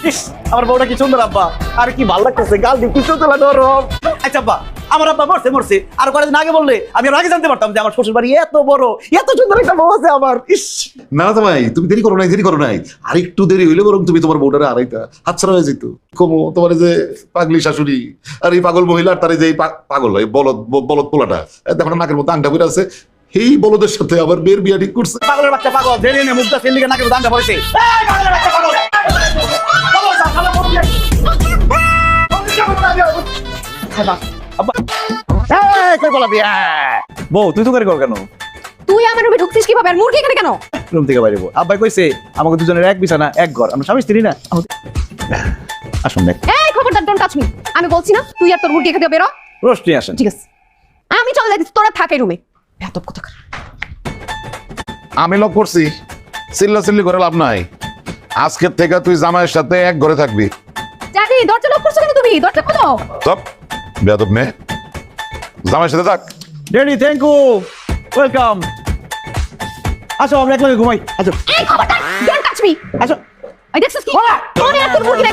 ইস, আমার বউটা কি সুন্দর আব্বা, আর কি ভালো লাগতেছে, গাল দিয়ে কিছু তোলা নরম। আচ্ছা আব্বা, আমার আব্বা মরছে আর কয়েকদিন আগে বললে আমি আর আগে জানতে পারতাম যে আমার শ্বশুর বাড়ি এত বড়, এত সুন্দর একটা বউ আছে আমার। ইস, না তো ভাই, তুমি দেরি করো নাই, আর একটু দেরি হইলে বরং তুমি তোমার বউটারে আড়াইটা হাতছাড়া হয়ে যেত। কমো তোমার এই যে পাগলি শাশুড়ি আর এই পাগল মহিলা, আর তার এই যে পাগল এই বলদ বলদ পোলাটা, দেখো না নাকের মতো আংটা করে আছে, এই বলদের সাথে আবার মেয়ের বিয়া ঠিক করছে। পাগলের বাচ্চা পাগল, দেরি নেই, মুখটা সেল দিকে নাকে দানটা পড়েছে। এই পাগলের বাচ্চা পাগল, পাগল সব ভালো করবি। আব্বা, এই কই বলা বিয়া? বউ তুই তো করে কর কেন? তুই আমার রুমে ঢুকছিস কিভাবে আর মুরগি এখানে কেন? রুম থেকে বাইরে আব্বাই কইছে আমাকে দুজনের এক বিছানা এক ঘর, আমরা স্বামী স্ত্রী না। আসুন দেখ, এই খবরদার, ডোন্ট টাচ মি। আমি বলছি না তুই আর তোর মুরগি এখান থেকে বেরো। রোস্টি আসেন। ঠিক আছে, আমি চলে যাচ্ছি, তোরা থাকে রুমে। এত কথা। আমি লক করছি, চিল্লাচিল্লি করে লাভ নাই। আজকের থেকে তুই জামাইয়ের সাথে এক ঘরে থাকবি। জানি দরজা লক করছো কেন তুমি? দরজা খোলো। তব বেয়াদব মেয়ে, জামাইয়ের সাথে থাক। Daddy thank you, welcome. আসো আমরা একলগে ঘুমাই। আসো এই খবরদার, ডোন্ট টাচ মি। আসো। এই দেখছিস কি? তোরে আর তোর মুরগি